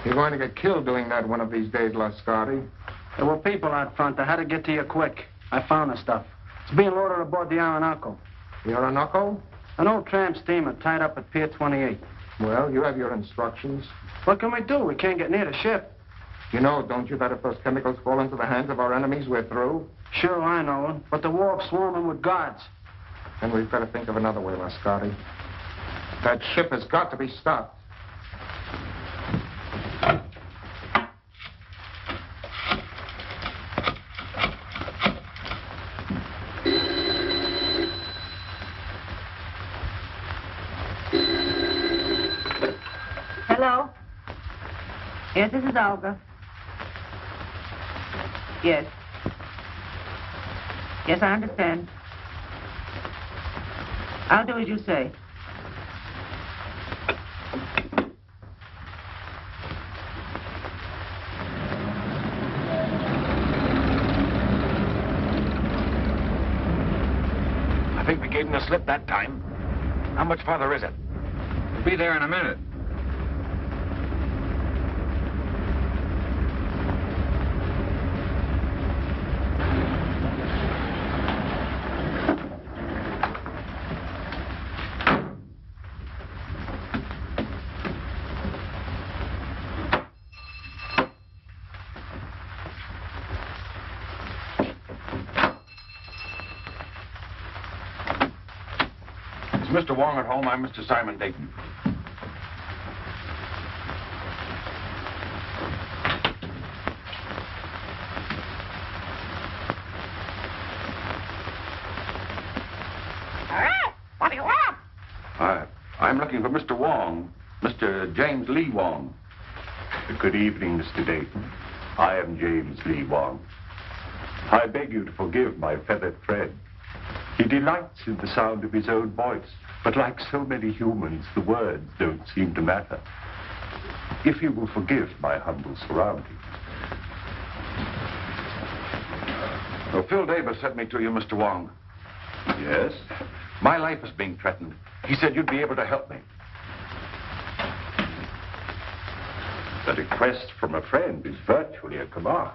You're going to get killed doing that one of these days, Lascari. There were people out front. I had to get to you quick. I found the stuff. It's being loaded aboard the Orinoco. The Orinoco? An old tramp steamer tied up at Pier 28. Well, you have your instructions. What can we do? We can't get near the ship. You know, don't you, that if those chemicals fall into the hands of our enemies, we're through? Sure, I know. But the wharf's swarming with guards. And we've got to think of another way, Lascari. That ship has got to be stopped. Hello? Yes, this is Olga. Yes. Yes, I understand. I'll do as you say. I think we gave him the slip that time. How much farther is it? We'll be there in a minute. Mr. Wong at home. I'm Mr. Simon Dayton. What do you want? I'm looking for Mr. Wong, Mr. James Lee Wong. Good evening, Mr. Dayton. I am James Lee Wong. I beg you to forgive my feathered friend. He delights in the sound of his own voice, but like so many humans, the words don't seem to matter. If you will forgive my humble surroundings. Well, Phil Davis sent me to you, Mr. Wong. Yes? My life is being threatened. He said you'd be able to help me. A request from a friend is virtually a command.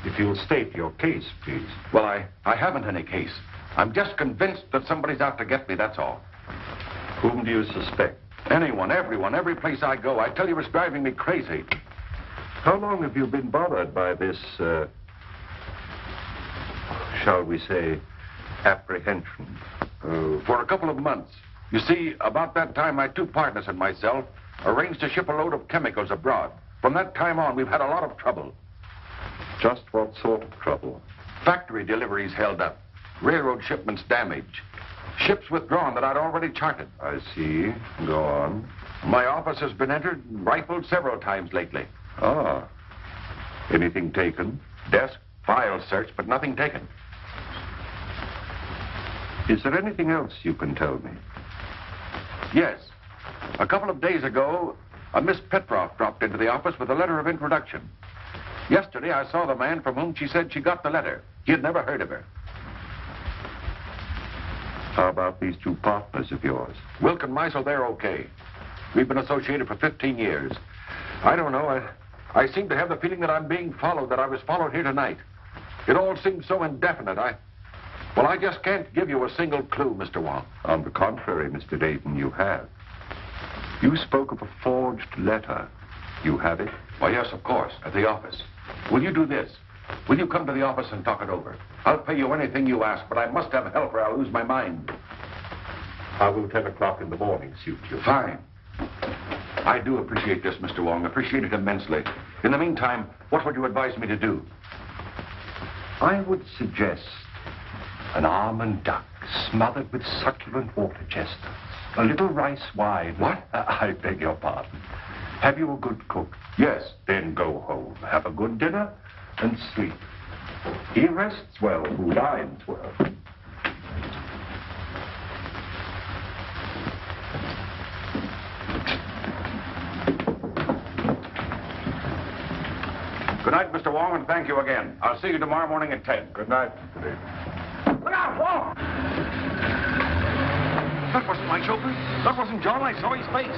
If you'll state your case, please. Well, I haven't any case. I'm just convinced that somebody's out to get me, that's all. Whom do you suspect? Anyone, everyone, every place I go. I tell you, it's driving me crazy. How long have you been bothered by this, shall we say, apprehension? For a couple of months. You see, about that time, my two partners and myself arranged to ship a load of chemicals abroad. From that time on, we've had a lot of trouble. Just what sort of trouble? Factory deliveries held up. Railroad shipments damaged. Ships withdrawn that I'd already charted. I see. Go on. My office has been entered and rifled several times lately. Ah. Anything taken? Desk, files searched, but nothing taken. Is there anything else you can tell me? Yes. A couple of days ago, a Miss Petroff dropped into the office with a letter of introduction. Yesterday, I saw the man from whom she said she got the letter. He had never heard of her. How about these two partners of yours? Wilk and Meisel, they're okay. We've been associated for 15 years. I don't know. I seem to have the feeling that I'm being followed, that I was followed here tonight. It all seems so indefinite. Well, I just can't give you a single clue, Mr. Wong. On the contrary, Mr. Dayton, you have. You spoke of a forged letter. You have it? Why, yes, of course, at the office. Will you do this? Will you come to the office and talk it over? I'll pay you anything you ask, but I must have help or I'll lose my mind. How will 10 o'clock in the morning suit you? Fine. I do appreciate this, Mr. Wong. Appreciate it immensely. In the meantime, what would you advise me to do? I would suggest an almond duck smothered with succulent water chestnuts. A little rice wine. What? I beg your pardon. Have you a good cook? Yes. Then go home, have a good dinner, and sleep. He rests well who dines well. Good night, Mr. Wong, and thank you again. I'll see you tomorrow morning at 10. Good night, Mr. Davis. Look out, Wong! That wasn't my chauffeur. That wasn't John. I saw his face.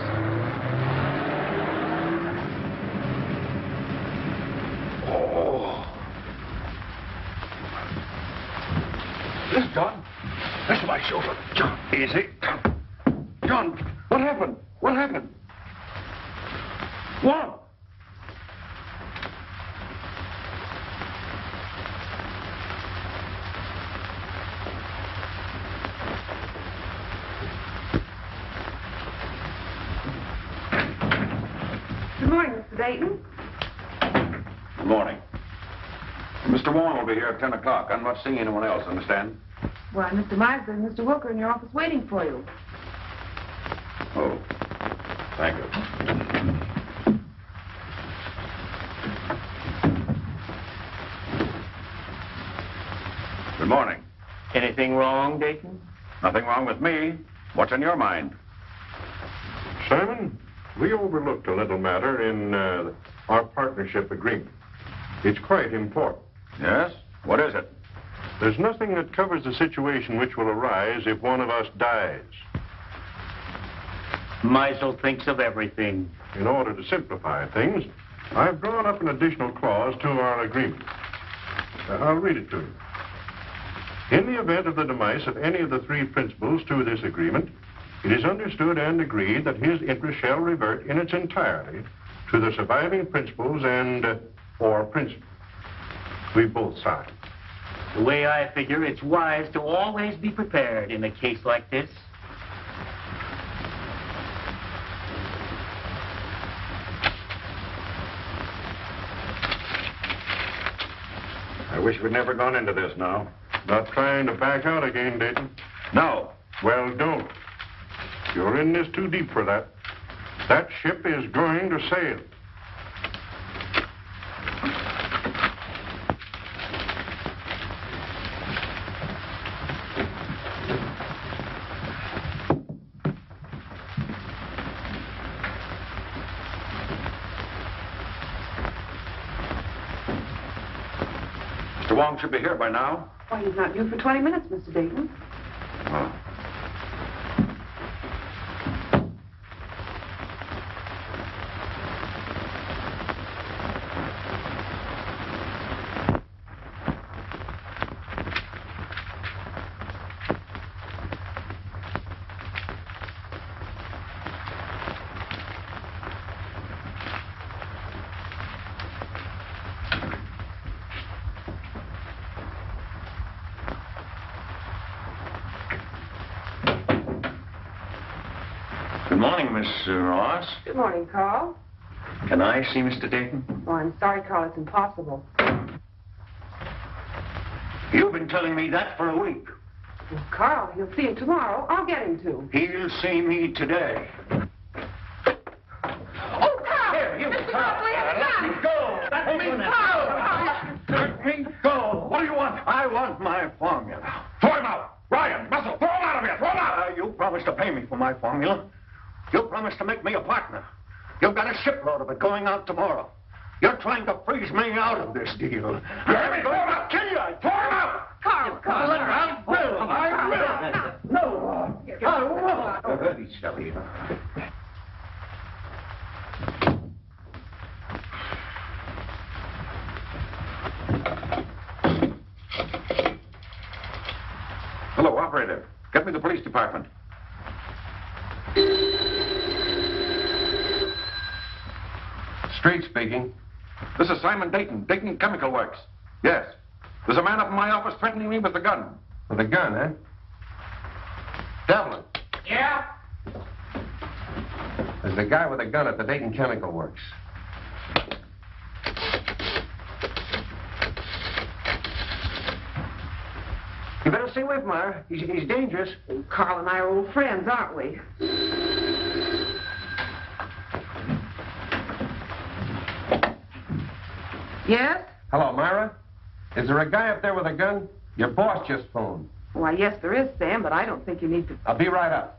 chauffeur. John. Easy. John, what happened? What happened? What? Good morning, Mr. Dayton. Good morning. Mr. Wong will be here at 10 o'clock. I'm not seeing anyone else, understand? Why, Mr. Meisler and Mr. Wilker in your office waiting for you. Oh, thank you. Good morning. Anything wrong, Dayton? Nothing wrong with me. What's on your mind? Simon, we overlooked a little matter in our partnership agreement. It's quite important. Yes? What is it? There's nothing that covers the situation which will arise if one of us dies. Meisel thinks of everything. In order to simplify things, I've drawn up an additional clause to our agreement. I'll read it to you. In the event of the demise of any of the three principals to this agreement, it is understood and agreed that his interest shall revert in its entirety to the surviving principals and or principal. We both signed. The way I figure, it's wise to always be prepared in a case like this. I wish we'd never gone into this now. Not trying to back out again, Dayton. No. Well, don't. You're in this too deep for that. That ship is going to sail. Mr. Wong should be here by now. Why, he's not due for 20 minutes, Mr. Dayton. Oh. Good morning, Miss Ross. Good morning, Carl. Can I see Mr. Dayton? Oh, I'm sorry, Carl. It's impossible. You've been telling me that for a week. Well, Carl, he'll see you tomorrow. I'll get him to. He'll see me today. Oh, Carl! Here, you, Mr. Carl. Let me go! Let me go! Let me go! What do you want? I want my formula. Throw him out! Ryan, Muscle, throw him out of here! Throw him out! You promised to pay me for my formula. You promised to make me a partner. You've got a shipload of it going out tomorrow. You're trying to freeze me out of this deal. Let me go! I'll kill you! Throw him out! Carl, Carl. I will. No, I won't. Very silly. Hello, operator. Get me the police department. Street speaking. This is Simon Dayton, Dayton Chemical Works. Yes. There's a man up in my office threatening me with a gun. With a gun, eh? Devlin. Yeah? There's a guy with a gun at the Dayton Chemical Works. You better stay away from her. He's dangerous. Carl and I are old friends, aren't we? Yes? Hello, Myra. Is there a guy up there with a gun? Your boss just phoned. Why, yes, there is, Sam, but I don't think you need to... I'll be right up.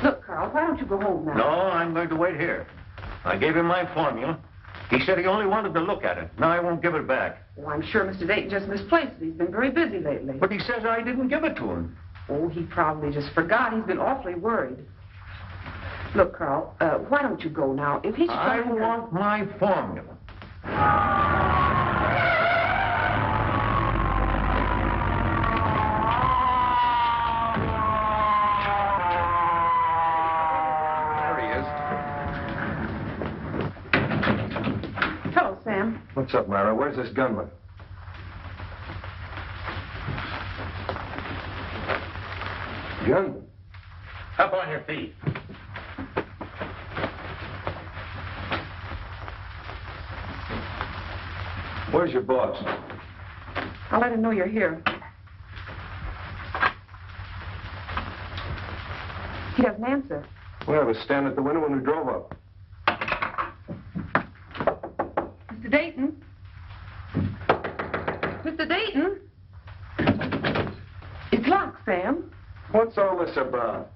Look, Carl, why don't you go home now? No, I'm going to wait here. I gave him my formula. He said he only wanted to look at it. Now I won't give it back. Oh, I'm sure Mr. Dayton just misplaced it. He's been very busy lately. But he says I didn't give it to him. Oh, he probably just forgot. He's been awfully worried. Look, Carl, why don't you go now? If he's I trying to... want my formula. What's up, Myra? Where's this gunman? Gunman? Up on your feet. Where's your boss? I'll let him know you're here. He doesn't answer. Well, I was standing at the window when we drove up. Mr. Dayton? Mr. Dayton? It's locked, Sam. What's all this about?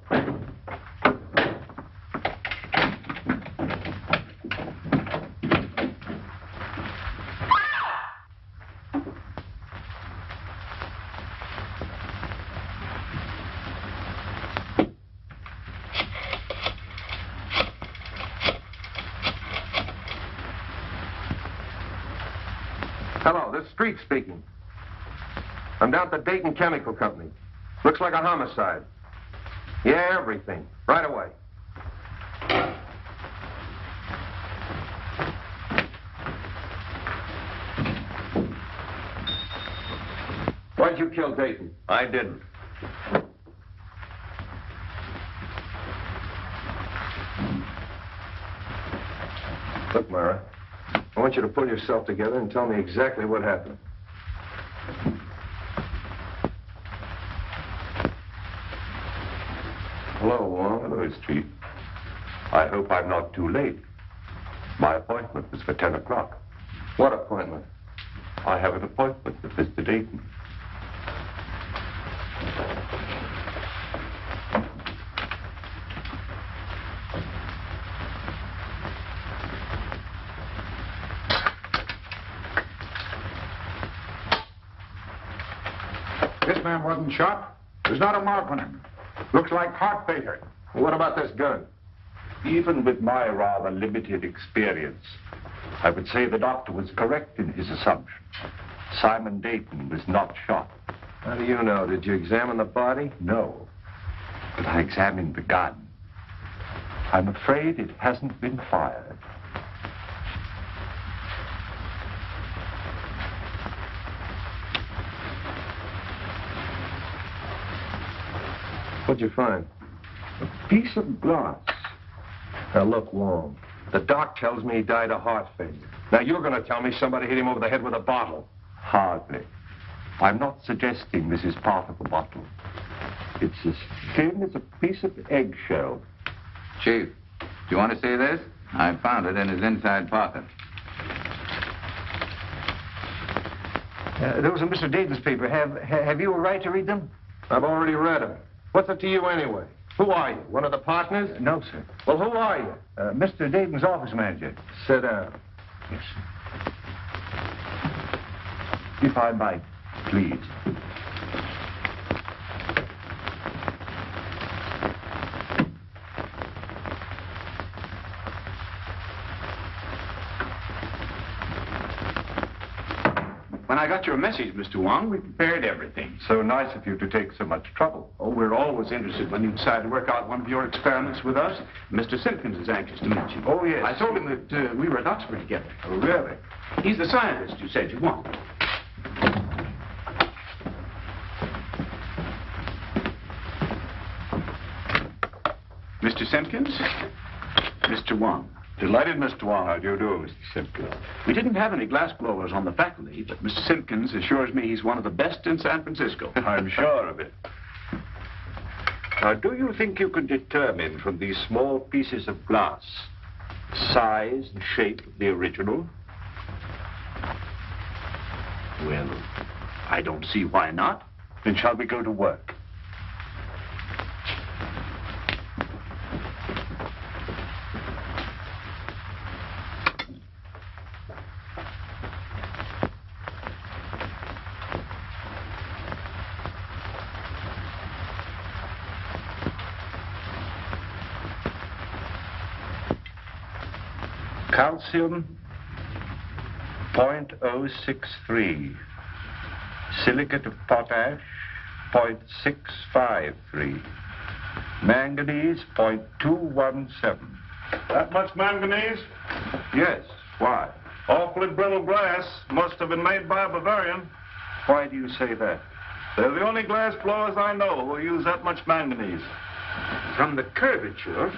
Hello, this is Street speaking. I'm down at the Dayton Chemical Company. Looks like a homicide. Yeah, everything. Right away. Why'd you kill Dayton? I didn't. Look, Myra, I want you to pull yourself together and tell me exactly what happened. Hello, Wong. Hello, Street. I hope I'm not too late. My appointment was for 10 o'clock. What appointment? I have an appointment with Mr. Dayton. This man wasn't shot. There's not a mark on him. Looks like heart failure. What about this gun? Even with my rather limited experience, I would say the doctor was correct in his assumption. Simon Dayton was not shot. How do you know? Did you examine the body? No, but I examined the gun. I'm afraid it hasn't been fired. What'd you find? A piece of glass. Now, look, Wong, the doc tells me he died of heart failure. Now, you're going to tell me somebody hit him over the head with a bottle. Hardly. I'm not suggesting this is part of the bottle. It's as thin as a piece of eggshell. Chief, do you want to see this? I found it in his inside pocket. Those are Mr. Dayton's papers. Have you a right to read them? I've already read them. What's it to you anyway? Who are you? One of the partners? No, sir. Well, who are you? Mr. Dayton's office manager. Sit down. Yes, sir. If I might, please. When I got your message, Mr. Wong, we prepared everything. So nice of you to take so much trouble. Oh, we're always interested when you decide to work out one of your experiments with us. Mr. Simpkins is anxious to meet you. Oh, yes. I told him that we were at Oxford together. Oh, really? He's the scientist you said you wanted. Mr. Simpkins, Mr. Wong. Delighted, Mr. Wong. How do you do, Mr. Simpkins? We didn't have any glass blowers on the faculty, but Mr. Simpkins assures me he's one of the best in San Francisco. I'm sure of it. Now, do you think you can determine from these small pieces of glass size and shape of the original? Well, I don't see why not. Then shall we go to work? Calcium, 0.063. Silicate of potash, 0.653. Manganese, 0.217. That much manganese? Yes, why? Awfully brittle glass. Must have been made by a Bavarian. Why do you say that? They're the only glass blowers I know who use that much manganese. From the curvature,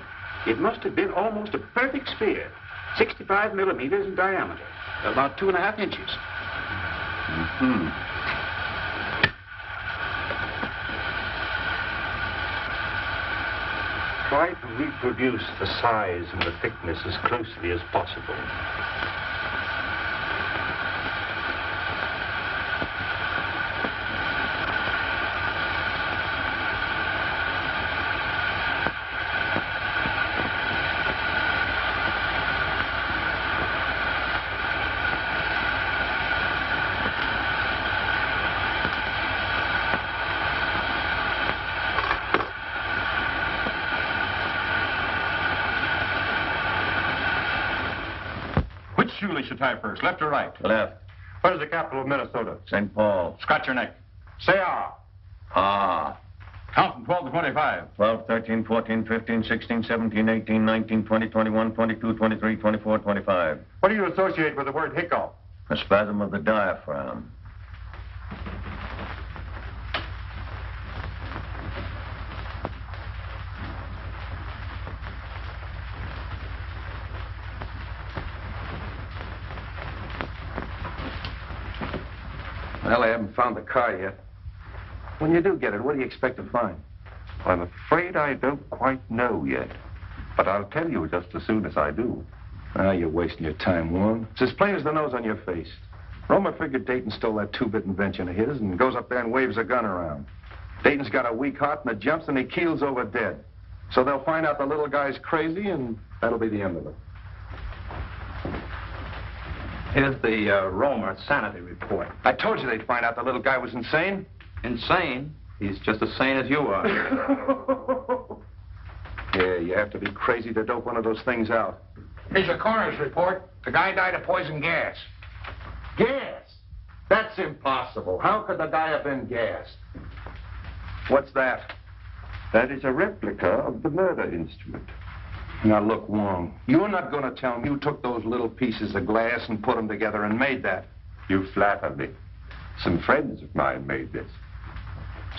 it must have been almost a perfect sphere. 65 millimeters in diameter. About 2.5 inches. Mm-hmm. Try to reproduce the size and the thickness as closely as possible. Which shoelace should tie first, left or right? Left. What is the capital of Minnesota? St. Paul. Scratch your neck. Say ah. Ah. Count from 12 to 25. 12, 13, 14, 15, 16, 17, 18, 19, 20, 21, 22, 23, 24, 25. What do you associate with the word hiccup? A spasm of the diaphragm. Well, I haven't found the car yet. When you do get it, what do you expect to find? I'm afraid I don't quite know yet. But I'll tell you just as soon as I do. Ah, you're wasting your time, Wong. It's as plain as the nose on your face. Romer figured Dayton stole that two-bit invention of his and goes up there and waves a gun around. Dayton's got a weak heart and it jumps and he keels over dead. So they'll find out the little guy's crazy and that'll be the end of it. Here's the Romer sanity report. I told you they'd find out the little guy was insane. Insane? He's just as sane as you are. Yeah, you have to be crazy to dope one of those things out. Here's the coroner's report. The guy died of poison gas. Gas? That's impossible. How could the guy have been gassed? What's that? That is a replica of the murder instrument. Now, look, Wong, you're not going to tell me you took those little pieces of glass and put them together and made that. You flatter me. Some friends of mine made this.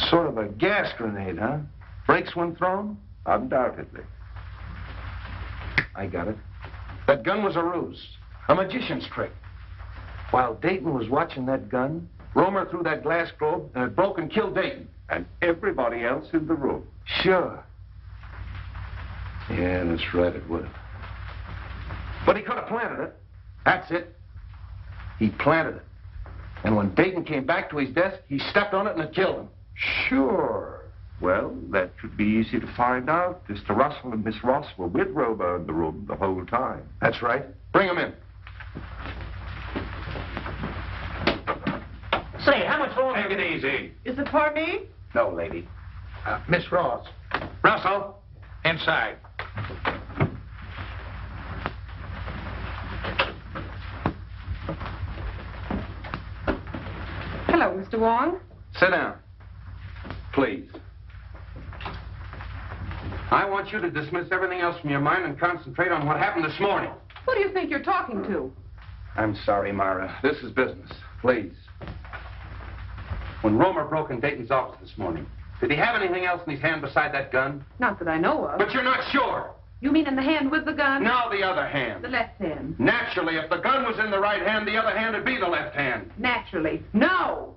Sort of a gas grenade, huh? Breaks when thrown? Undoubtedly. I got it. That gun was a ruse, a magician's trick. While Dayton was watching that gun, Romer threw that glass globe and it broke and killed Dayton. And everybody else in the room. Sure. Yeah, that's right, it would. But he could have planted it. That's it. He planted it. And when Dayton came back to his desk, he stepped on it and it killed him. Sure. Well, that should be easy to find out. Mr. Russell and Miss Ross were with Romer in the room the whole time. That's right. Bring him in. Say, how much longer? Take it easy. Is it for me? No, lady. Miss Ross. Russell, inside. Hello, Mr. Wong. Sit down. Please. I want you to dismiss everything else from your mind and concentrate on what happened this morning. Who do you think you're talking to? I'm sorry, Myra. This is business. Please. When Romer broke in Dayton's office this morning, did he have anything else in his hand beside that gun? Not that I know of. But you're not sure. You mean in the hand with the gun? No, the other hand. The left hand. Naturally, if the gun was in the right hand, the other hand would be the left hand. Naturally. No.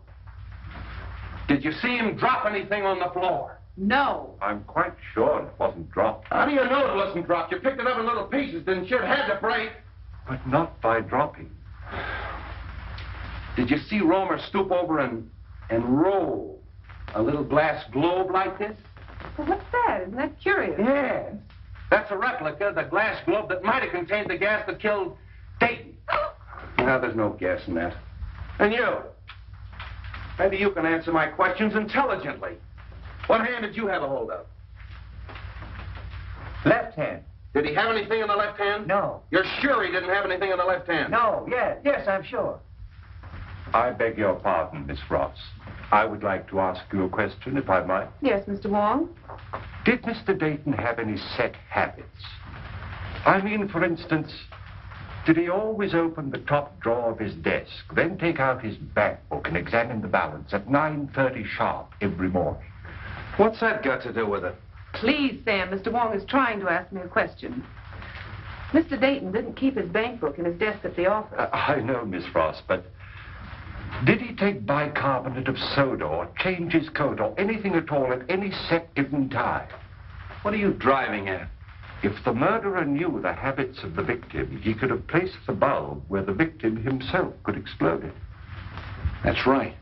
Did you see him drop anything on the floor? No. I'm quite sure it wasn't dropped. How do you know it wasn't dropped? You picked it up in little pieces, didn't you? It had to break. But not by dropping. Did you see Romer stoop over and roll a little glass globe like this? Well, what's that? Isn't that curious? Yes. That's a replica of the glass globe that might have contained the gas that killed Dayton. Now, there's no gas in that. And you? Maybe you can answer my questions intelligently. What hand did you have a hold of? Left hand. Did he have anything in the left hand? No. You're sure he didn't have anything in the left hand? No, yes, I'm sure. I beg your pardon, Miss Ross. I would like to ask you a question, if I might. Yes, Mr. Wong. Did Mr. Dayton have any set habits? I mean, for instance, Did he always open the top drawer of his desk, then take out his bank book and examine the balance at 9:30 sharp every morning? What's that got to do with it? Please, Sam, Mr. Wong is trying to ask me a question. Mr. Dayton didn't keep his bank book in his desk at the office. I know, Miss Frost, but did he take bicarbonate of soda or change his coat or anything at all at any set given time? What are you driving at? If the murderer knew the habits of the victim, he could have placed the bulb where the victim himself could explode it. That's right.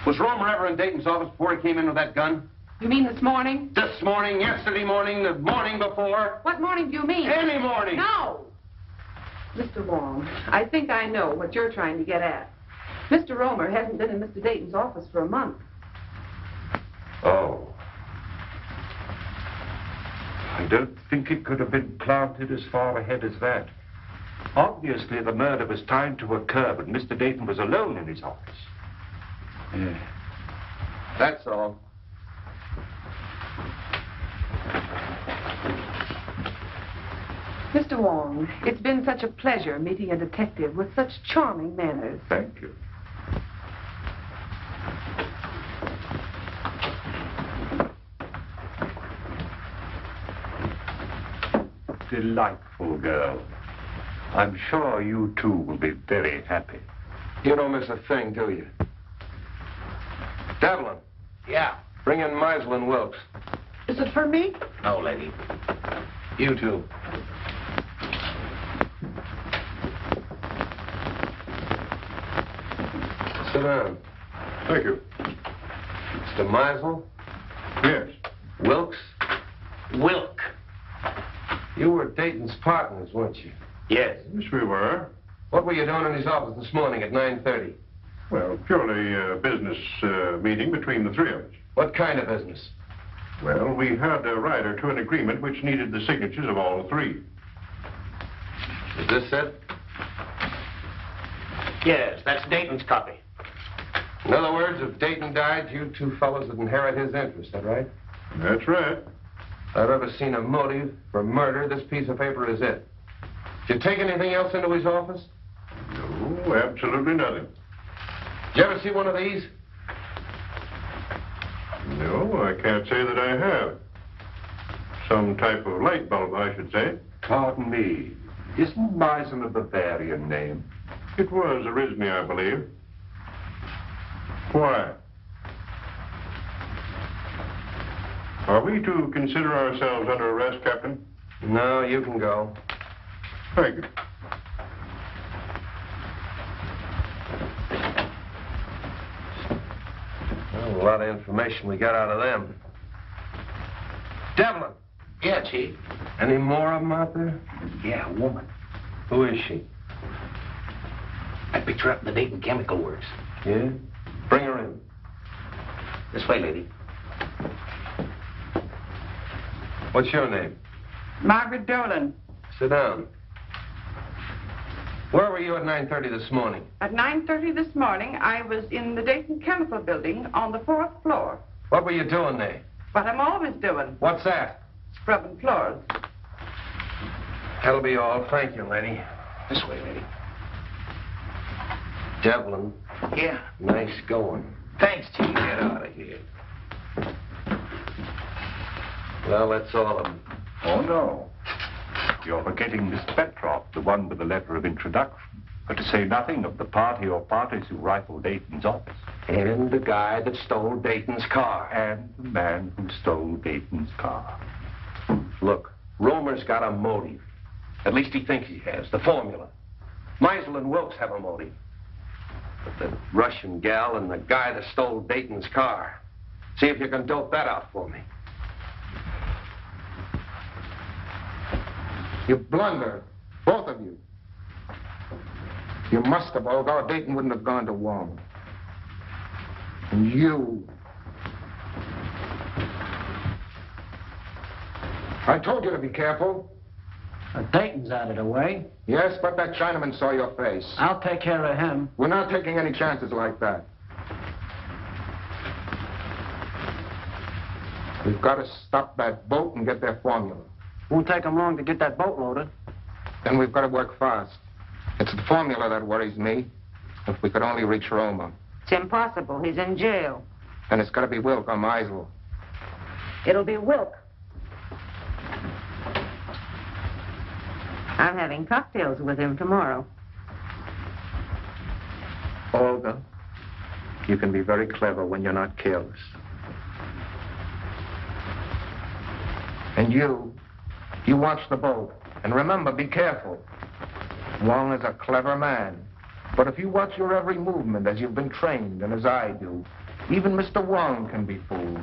Was Romer ever in Dayton's office before he came in with that gun? You mean this morning? This morning, yesterday morning, the morning before? What morning do you mean? Any morning! No! Mr. Wong, I think I know what you're trying to get at. Mr. Romer hasn't been in Mr. Dayton's office for a month. Oh. I don't think it could have been planted as far ahead as that. Obviously, the murder was timed to occur, but Mr. Dayton was alone in his office. Yeah. That's all. Mr. Wong, it's been such a pleasure meeting a detective with such charming manners. Thank you. Delightful girl. I'm sure you two will be very happy. You don't miss a thing, do you? Devlin, Yeah. bring in Meisel and Wilkes. Is it for me? No, lady. You too. Sit down. Thank you. Mr. Meisel, Yes. Wilkes, Wilk. you were Dayton's partners, weren't you? Yes. Yes, we were. What were you doing in his office this morning at 9:30? Well, purely a business meeting between the three of us. What kind of business? Well, we had a rider to an agreement which needed the signatures of all three. Is this it? Yes, that's Dayton's copy. In other words, if Dayton died, you two fellows would inherit his interest, that right? That's right. If I've ever seen a motive for murder, this piece of paper is it. Did you take anything else into his office? No, absolutely nothing. Did you ever see one of these? No, I can't say that I have. Some type of light bulb, I should say. Pardon me. Isn't Meisel a Bavarian name? It was originally, I believe. Why? Are we to consider ourselves under arrest, Captain? No, you can go. Thank you. Well, a lot of information we got out of them. Devlin, Yeah, Chief. any more of them out there? Yeah, a woman. Who is she? I picked her up in the Dayton Chemical Works. Yeah? Bring her in. This way, lady. What's your name? Margaret Dolan. Sit down. Where were you at 9:30 this morning? At 9:30 this morning, I was in the Dayton Chemical Building on the 4th floor. What were you doing there? What I'm always doing, What's that? scrubbing floors. That'll be all. Thank you, lady. This way, lady. Devlin, Yeah. nice going. Thanks, Chief. Get out of here. Well, that's all of them. Oh, no. You're forgetting Miss Petroff, the one with the letter of introduction. But to say nothing of the party or parties who rifled Dayton's office. And the guy that stole Dayton's car. And the man who stole Dayton's car. Look, Romer's got a motive. At least he thinks he has. The formula. Meisel and Wilkes have a motive. But the Russian gal and the guy that stole Dayton's car. See if you can dope that out for me. You blunder, both of you. You must have, although Dayton wouldn't have gone to Wong. And you. I told you to be careful. Dayton's out of the way. Yes, but that Chinaman saw your face. I'll take care of him. We're not taking any chances like that. We've got to stop that boat and get their formula. Won't take them long to get that boat loaded. Then we've got to work fast. It's the formula that worries me. If we could only reach Roma. It's impossible. He's in jail. Then it's got to be Wilk or Meisel. It'll be Wilk. I'm having cocktails with him tomorrow. Olga, you can be very clever when you're not careless. And you watch the boat. And remember, be careful. Wong is a clever man. But if you watch your every movement as you've been trained and as I do, even Mr. Wong can be fooled.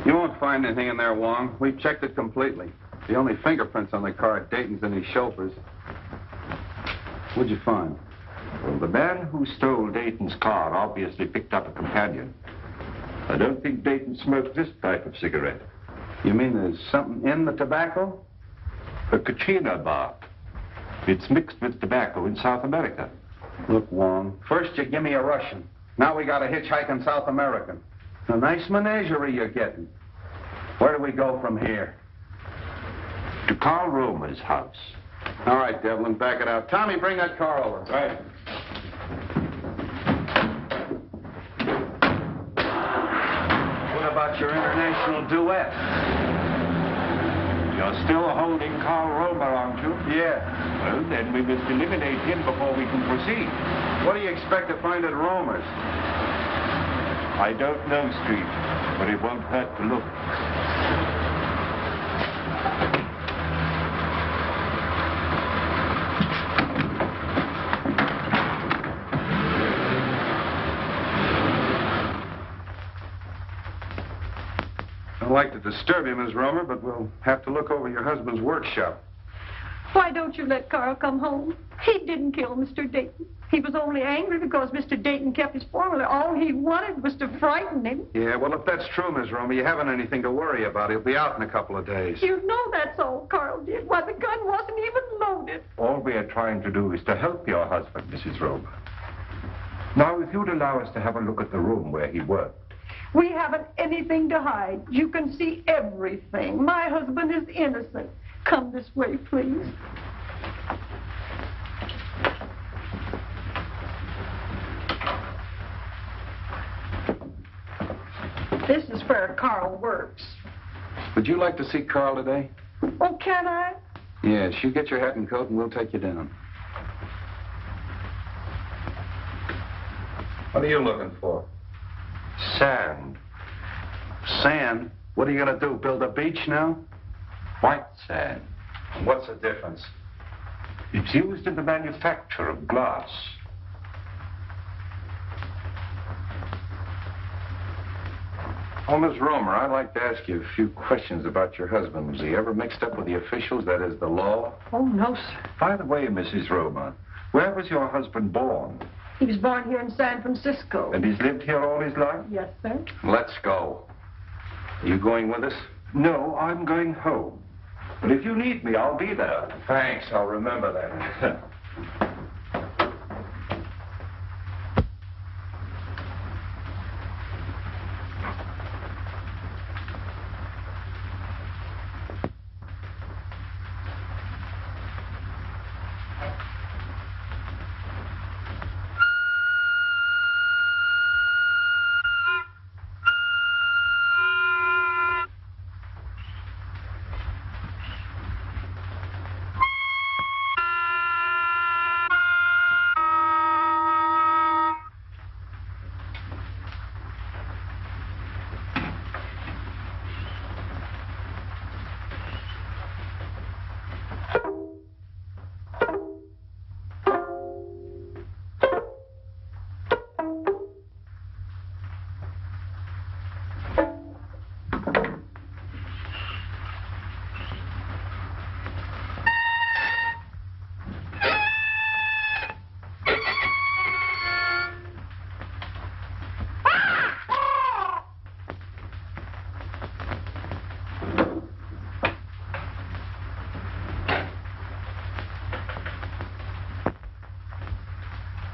You won't find anything in there, Wong. We've checked it completely. The only fingerprints on the car at Dayton's and his chauffeur's. What'd you find? Well, the man who stole Dayton's car obviously picked up a companion. I don't think Dayton smoked this type of cigarette. You mean there's something in the tobacco? A Kachina bark. It's mixed with tobacco in South America. Look, Wong, first you give me a Russian. Now we got a hitchhiking South American. A nice menagerie you're getting. Where do we go from here? To Carl Romer's house. All right, Devlin, back it out. Tommy, bring that car over. Right. What about your international duet? You're still holding Carl Romer, aren't you? Yeah. Well, then we must eliminate him before we can proceed. What do you expect to find at Romer's? I don't know, Street, but it won't hurt to look. I'd like to disturb you, Miss Romer, but we'll have to look over your husband's workshop. Why don't you let Carl come home? He didn't kill Mr. Dayton. He was only angry because Mr. Dayton kept his formula. All he wanted was to frighten him. Yeah, well, if that's true, Miss Romer, you haven't anything to worry about. He'll be out in a couple of days. You know that's all Carl did. Why, the gun wasn't even loaded. All we are trying to do is to help your husband, Mrs. Romer. Now, if you'd allow us to have a look at the room where he worked. We haven't anything to hide. You can see everything. My husband is innocent. Come this way, please. This is where Carl works. Would you like to see Carl today? Oh, can I? Yes, you get your hat and coat and we'll take you down. What are you looking for? Sand. Sand? What are you going to do, build a beach now? White sand. What's the difference? It's used in the manufacture of glass. Oh, Miss Romer, I'd like to ask you a few questions about your husband. Was he ever mixed up with the officials, that is, the law? Oh, no, sir. By the way, Mrs. Romer, where was your husband born? He was born here in San Francisco. And he's lived here all his life? Yes, sir. Let's go. Are you going with us? No, I'm going home. But if you need me, I'll be there. Thanks, I'll remember that.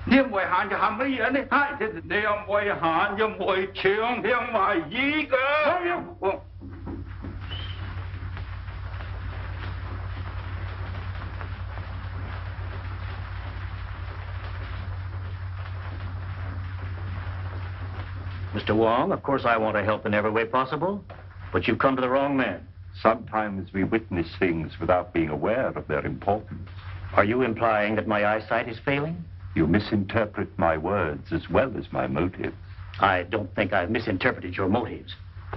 Nếu mùi hạn cho hàm lý anh ấy hai thì nếu mùi hạn cho mùi trường thì mùi gì cơ. Mr. Wong, of course I want to help in every way possible, but you've come to the wrong man. Sometimes we witness things without being aware of their importance. Are you implying that my eyesight is failing? You misinterpret my words as well as my motives. I don't think I've misinterpreted your motives.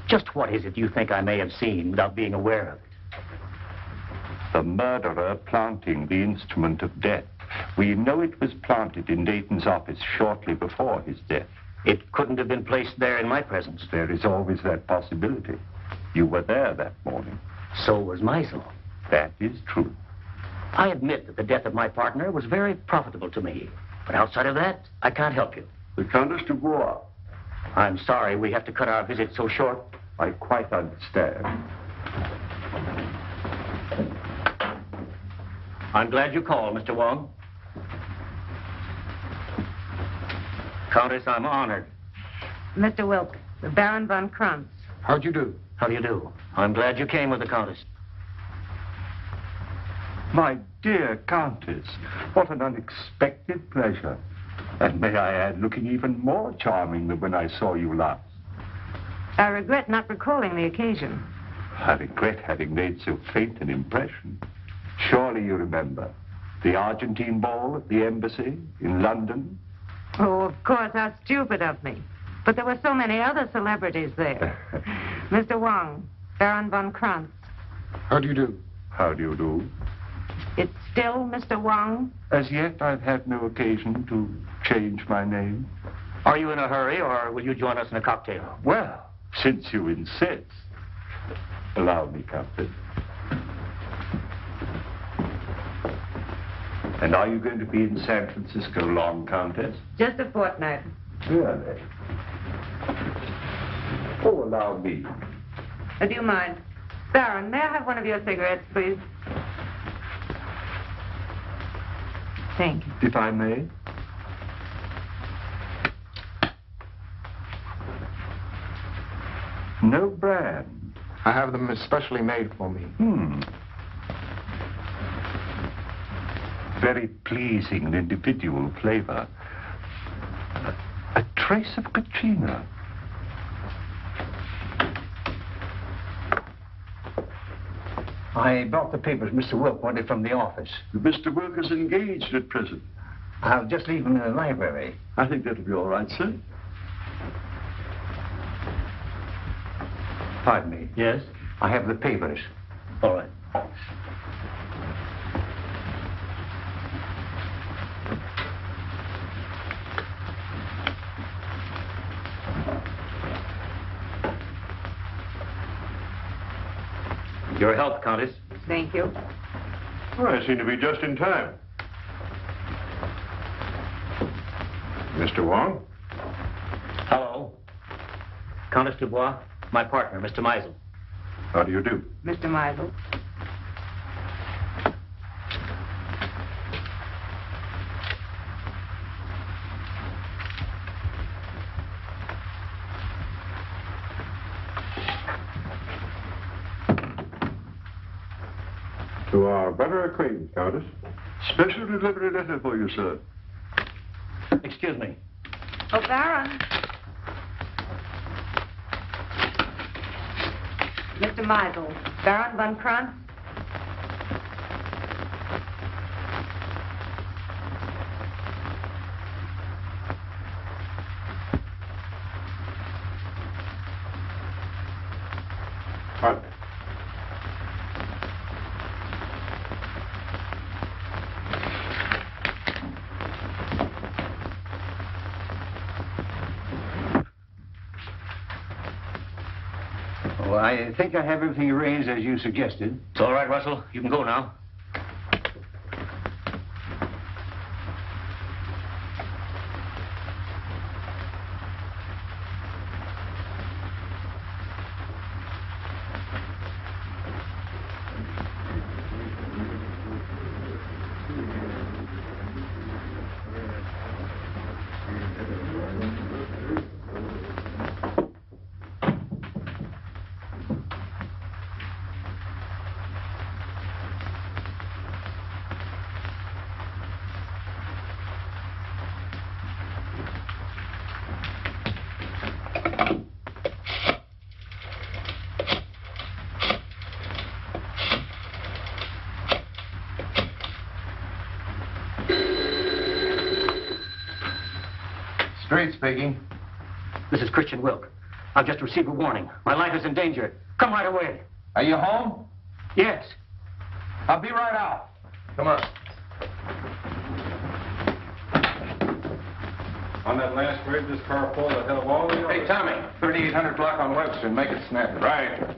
Just what is it you think I may have seen without being aware of it? The murderer planting the instrument of death. We know it was planted in Dayton's office shortly before his death. It couldn't have been placed there in my presence. There is always that possibility. You were there that morning. So was Meisel. That is true. I admit that the death of my partner was very profitable to me. But outside of that, I can't help you. The Countess de Bois. I'm sorry we have to cut our visit so short. I quite understand. I'm glad you called, Mr. Wong. Countess, I'm honored. Mr. Wilk, the Baron von Kranz. How'd you do? How do you do? I'm glad you came with the Countess. My dear Countess, what an unexpected pleasure. And may I add, looking even more charming than when I saw you last. I regret not recalling the occasion. I regret having made so faint an impression. Surely you remember the Argentine ball at the embassy in London? Oh, of course, how stupid of me. But there were so many other celebrities there. Mr. Wong, Baron von Kranz. How do you do? How do you do? It's still Mr. Wong? As yet, I've had no occasion to change my name. Are you in a hurry, or will you join us in a cocktail? Well, since you insist, allow me, Captain. And are you going to be in San Francisco long, Countess? Just a fortnight. Really? Oh, allow me. Do you mind? Baron, may I have one of your cigarettes, please? Thank you. If I may. No brand. I have them especially made for me. Very pleasing and individual flavor. A trace of Katrina. I brought the papers Mr. Wilk wanted from the office. Mr. Wilk is engaged at present. I'll just leave them in the library. I think that'll be all right, sir. Pardon me. Yes? I have the papers. All right. Your help, Countess. Thank you. Well, I seem to be just in time. Mr. Wong? Hello. Countess Dubois, my partner, Mr. Meisel. How do you do? Mr. Meisel. To our better acquaintance, Countess. Special delivery letter for you, sir. Excuse me. Oh, Baron. Mr. Meisel, Baron von Kranz. Pardon. Well, I think I have everything arranged as you suggested. It's all right, Russell. You can go now. Street speaking. This is Christian Wilk. I've just received a warning. My life is in danger. Come right away. Are you home? Yes. I'll be right out. Come on. On that last rig, this car pulled ahead of all the others. Hey, Tommy, 3800 block on Webster. Make it snappy. Right.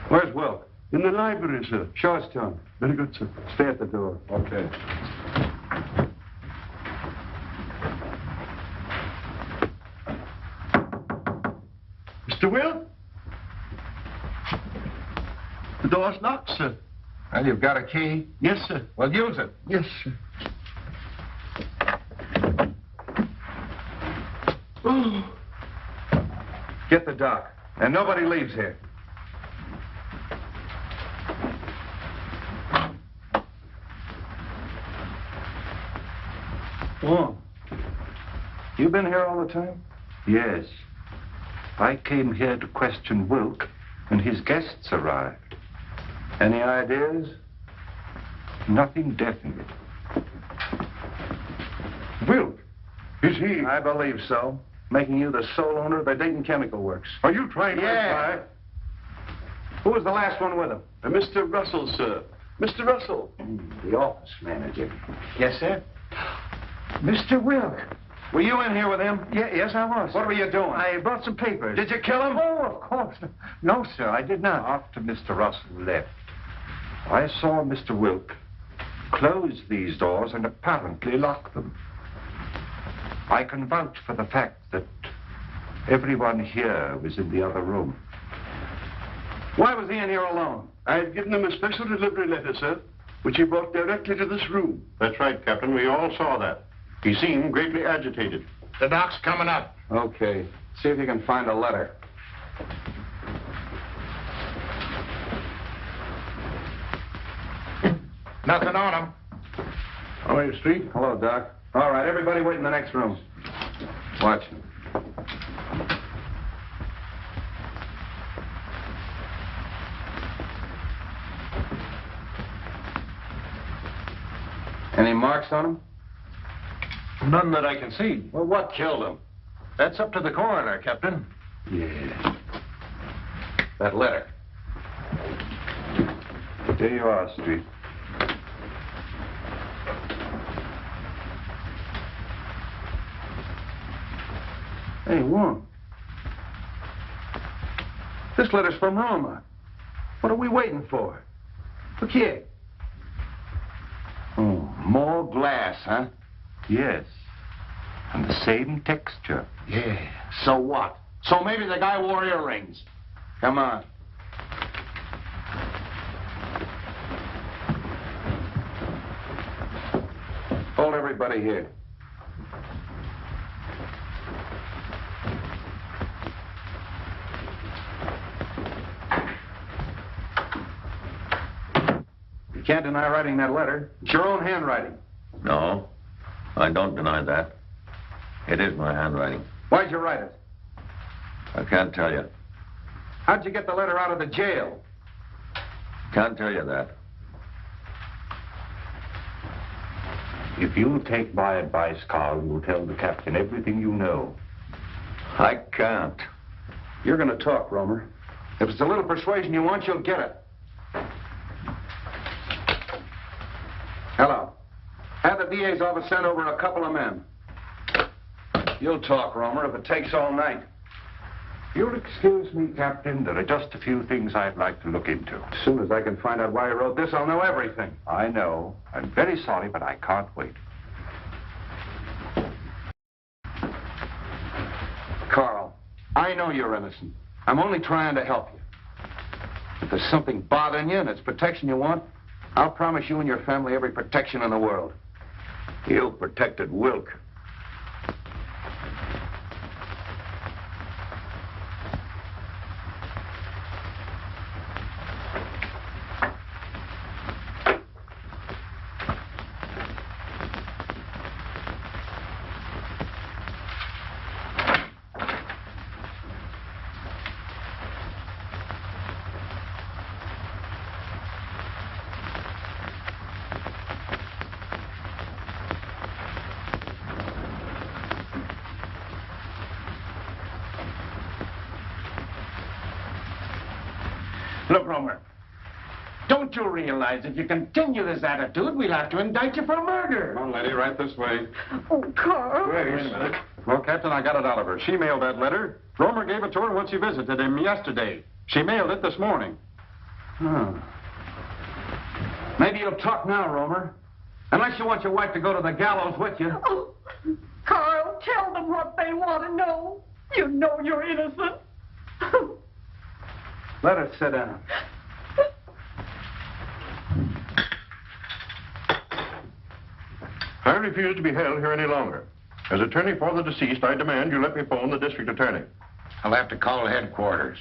Where's Wilk? In the library, sir. Show us to him. Very good, sir. Stay at the door. Okay. Mr. Will? The door's locked, sir. Well, you've got a key? Yes, sir. Well, use it. Yes, sir. Oh. Get the dock. And nobody leaves here. Oh. You been here all the time? Yes. I came here to question Wilk, and his guests arrived. Any ideas? Nothing definite. Wilk? Is he? I believe so. Making you the sole owner of the Dayton Chemical Works. Are you trying to Yeah. imply? Who was the last one with him? Mr. Russell, sir. Mr. Russell. The office manager. Yes, sir? Mr. Wilk. Were you in here with him? Yes, I was. What were you doing? I brought some papers. Did you kill him? Oh, of course. No, sir, I did not. After Mr. Russell left, I saw Mr. Wilk close these doors and apparently lock them. I can vouch for the fact that everyone here was in the other room. Why was he in here alone? I had given him a special delivery letter, sir, which he brought directly to this room. That's right, Captain. We all saw that. He seemed greatly agitated. The dock's coming up. Okay. See if you can find a letter. Nothing on him. How are you, Street? Hello, Doc. All right, everybody wait in the next room. Watch. Any marks on him? None that I can see. Well, what killed him? That's up to the coroner, Captain. Yeah. That letter. There you are, Street. Hey, Wong. This letter's from Roma. What are we waiting for? Look here. Oh, more glass, huh? Yes. And the same texture. Yeah. So what? So maybe the guy wore earrings. Come on. Hold everybody here. You can't deny writing that letter. It's your own handwriting. No, I don't deny that. It is my handwriting. Why'd you write it? I can't tell you. How'd you get the letter out of the jail? Can't tell you that. If you'll take my advice, Carl, you'll tell the captain everything you know. I can't. You're going to talk, Romer. If it's a little persuasion you want, you'll get it. Hello. Have the DA's office send over a couple of men. You'll talk, Romer, if it takes all night. You'll excuse me, Captain. There are just a few things I'd like to look into. As soon as I can find out why you wrote this, I'll know everything. I know. I'm very sorry, but I can't wait. Carl, I know you're innocent. I'm only trying to help you. If there's something bothering you and it's protection you want, I'll promise you and your family every protection in the world. You protected Wilk. Look, Romer, don't you realize if you continue this attitude, we'll have to indict you for murder? Come on, lady, right this way. Oh, Carl. Wait a minute. Well, Captain, I got it out of her. She mailed that letter. Romer gave it to her when she visited him yesterday. She mailed it this morning. Maybe you'll talk now, Romer. Unless you want your wife to go to the gallows with you. Oh, Carl, tell them what they want to know. You know you're innocent. Let her sit down. I refuse to be held here any longer. As attorney for the deceased, I demand you let me phone the district attorney. I'll have to call headquarters.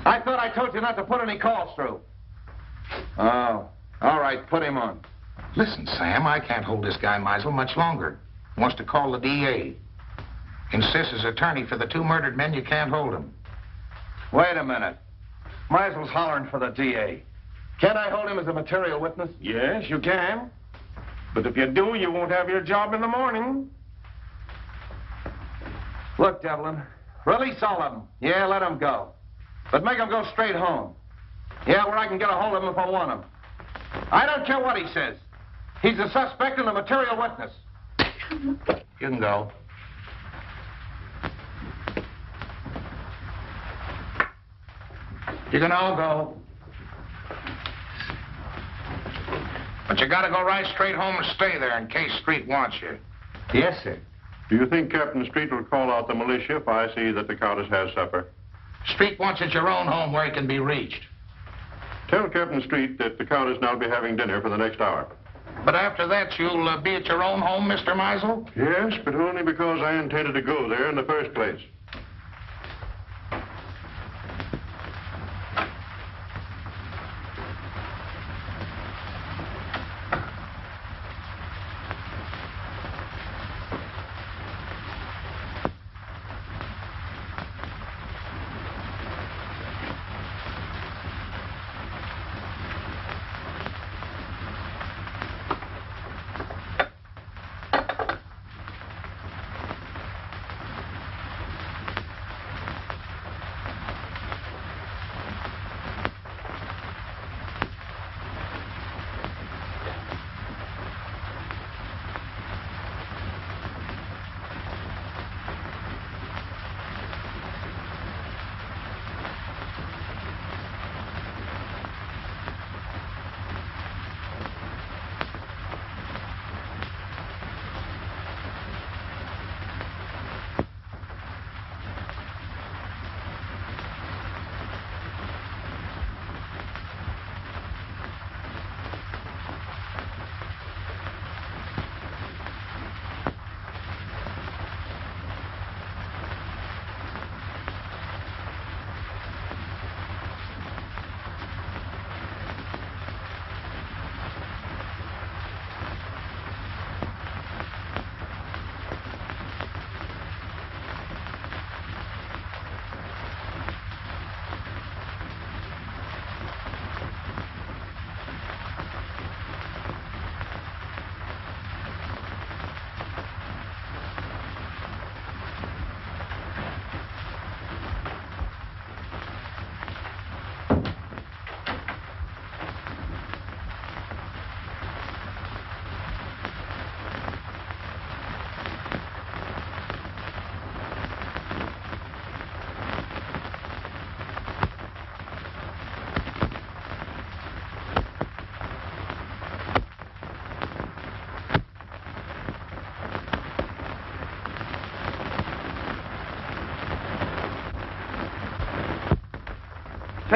I thought I told you not to put any calls through. Oh, all right, put him on. Listen, Sam, I can't hold this guy Meisel much longer. He wants to call the DA. Insists as attorney for the two murdered men, you can't hold him. Wait a minute. Meisel's hollering for the DA. Can't I hold him as a material witness? Yes, you can. But if you do, you won't have your job in the morning. Look, Devlin, release all of them. Yeah, let them go. But make them go straight home. Yeah, where I can get a hold of him if I want him. I don't care what he says. He's a suspect and a material witness. You can go. You can all go. But you gotta go right straight home and stay there in case Street wants you. Yes, sir. Do you think Captain Street will call out the militia if I see that the Countess has supper? Street wants at your own home where he can be reached. Tell Captain Street that the Countess and I'll be having dinner for the next hour. But after that, you'll be at your own home, Mr. Meisel? Yes, but only because I intended to go there in the first place.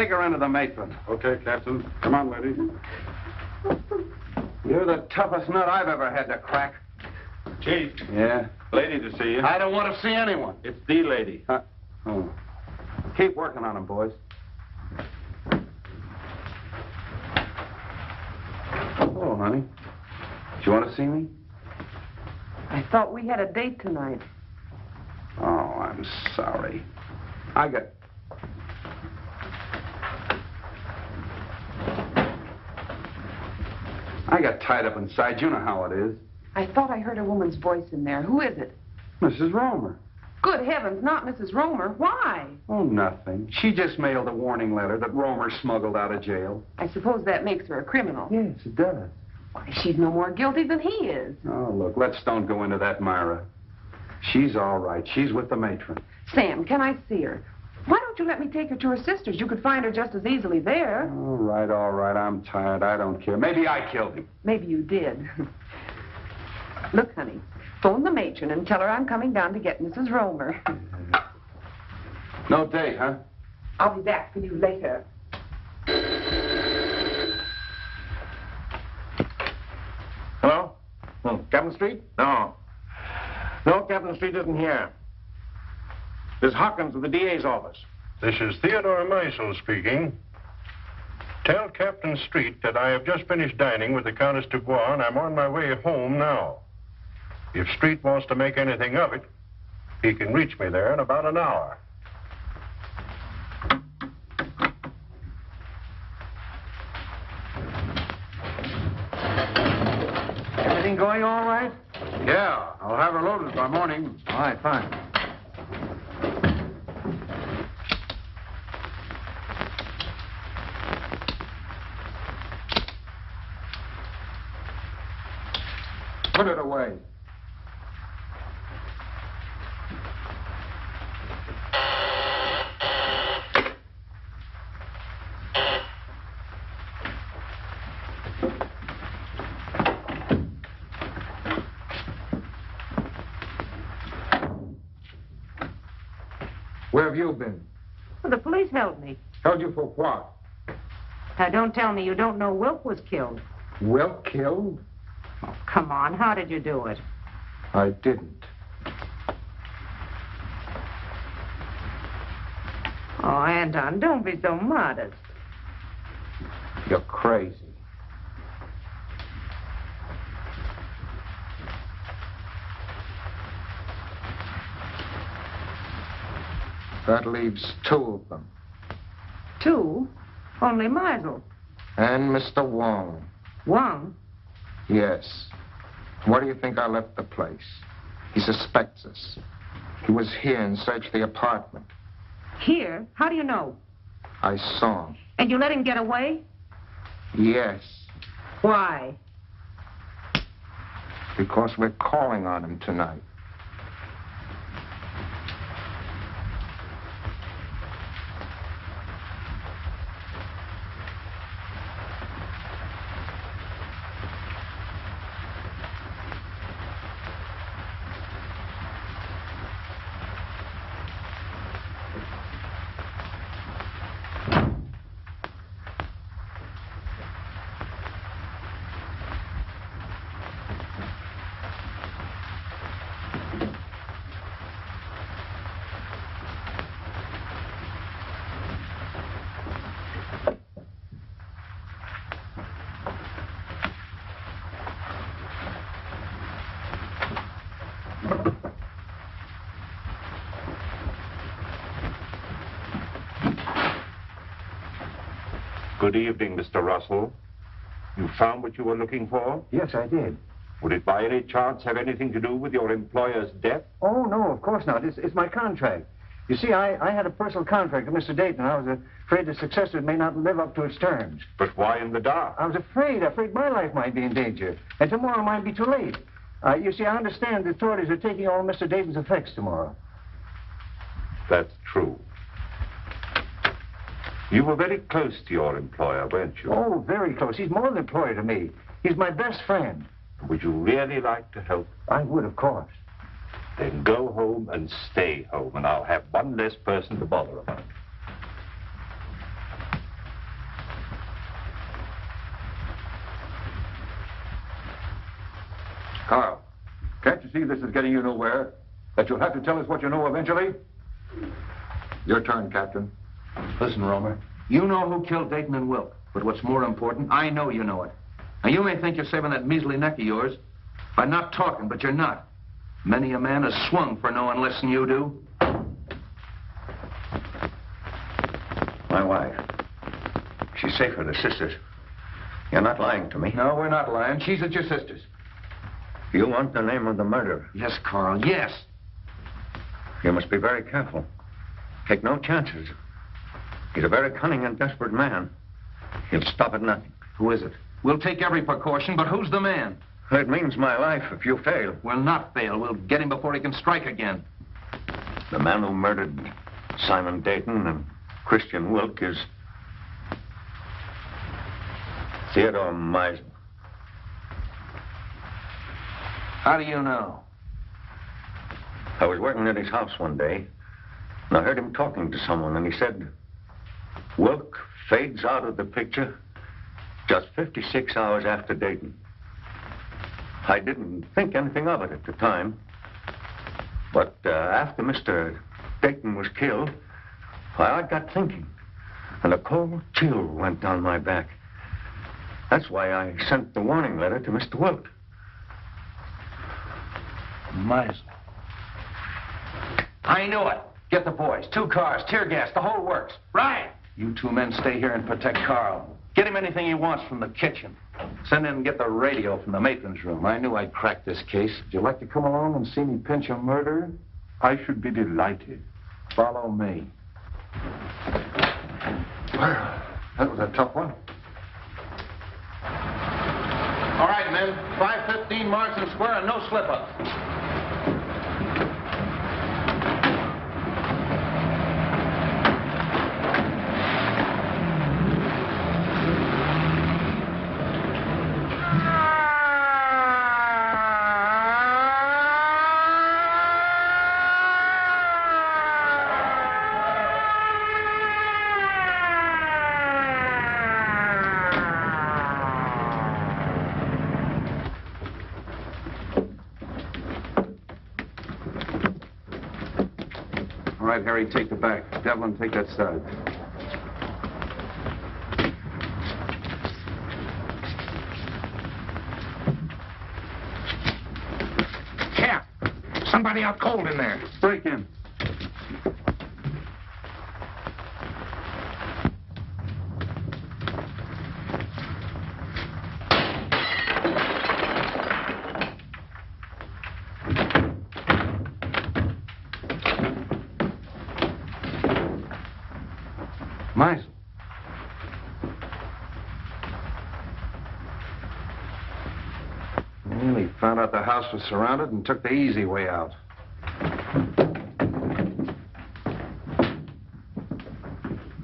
Take her into the matron. Okay, Captain. Come on, lady. You're the toughest nut I've ever had to crack. Chief. Yeah? Lady to see you. I don't want to see anyone. It's the lady. Oh. Keep working on him, boys. Hello, honey. Do you want to see me? I thought we had a date tonight. Oh, I'm sorry. I got tied up inside. You know how it is. I thought I heard a woman's voice in there. Who is it? Mrs. Romer. Good heavens, not Mrs. Romer. Why? Oh, nothing. She just mailed a warning letter that Romer smuggled out of jail. I suppose that makes her a criminal. Yes, it does. Why, she's no more guilty than he is. Oh, look, let's don't go into that, Myra. She's all right. She's with the matron. Sam, can I see her? Why don't you let me take her to her sister's? You could find her just as easily there. All right. I'm tired. I don't care. Maybe I killed him. Maybe you did. Look, honey, phone the matron and tell her I'm coming down to get Mrs. Romer. No date, huh? I'll be back for you later. Hello? Captain Street? No. No, Captain Street isn't here. This is Hawkins of the DA's office. This is Theodore Meisel speaking. Tell Captain Street that I have just finished dining with the Countess Dubois, and I'm on my way home now. If Street wants to make anything of it, he can reach me there in about an hour. Everything going all right? Yeah, I'll have her loaded by morning. All right, fine. Put it away. Where have you been? Well, the police held me. Held you for what? Now, don't tell me you don't know Wilk was killed. Wilk killed? Oh, come on. How did you do it? I didn't. Oh, Anton, don't be so modest. You're crazy. That leaves two of them. Two? Only Meisel. And Mr. Wong. Wong? Yes. Why do you think I left the place? He suspects us. He was here and searched the apartment. Here? How do you know? I saw him. And you let him get away? Yes. Why? Because we're calling on him tonight. Good evening, Mr. Russell. You found what you were looking for? Yes, I did. Would it by any chance have anything to do with your employer's death? Oh, no, of course not. It's my contract. You see, I had a personal contract with Mr. Dayton. I was afraid the successor may not live up to its terms. But why in the dark? I was afraid my life might be in danger. And tomorrow might be too late. You see, I understand the authorities are taking all Mr. Dayton's effects tomorrow. That's true. You were very close to your employer, weren't you? Oh, very close. He's more than an employer to me. He's my best friend. Would you really like to help? I would, of course. Then go home and stay home, and I'll have one less person to bother about. Carl, can't you see this is getting you nowhere? That you'll have to tell us what you know eventually? Your turn, Captain. Listen, Romer, you know who killed Dayton and Wilk. But what's more important, I know you know it. Now, you may think you're saving that measly neck of yours by not talking, but you're not. Many a man has swung for knowing less than you do. My wife. She's safe with her sisters. You're not lying to me. No, we're not lying. She's at your sister's. You want the name of the murderer? Yes, Carl, yes. You must be very careful. Take no chances. He's a very cunning and desperate man. He'll stop at nothing. Who is it? We'll take every precaution, but who's the man? It means my life if you fail. We'll not fail. We'll get him before he can strike again. The man who murdered Simon Dayton and Christian Wilk is Theodore Meisel. How do you know? I was working at his house one day, and I heard him talking to someone, and he said, Wilk fades out of the picture just 56 hours after Dayton. I didn't think anything of it at the time, but after Mr. Dayton was killed, I got thinking, and a cold chill went down my back. That's why I sent the warning letter to Mr. Wilk. Meisel. I knew it. Get the boys. 2 cars, tear gas, the whole works. Right. You 2 men stay here and protect Carl. Get him anything he wants from the kitchen. Send in and get the radio from the matron's room. I knew I'd crack this case. Would you like to come along and see me pinch a murderer? I should be delighted. Follow me. Well, that was a tough one. All right, men. 5:15 Marsden Square and no slip-up. All right, Harry, take the back. Devlin, take that side. Cap, somebody out cold in there. Break in. Meisel. Well, he found out the house was surrounded and took the easy way out.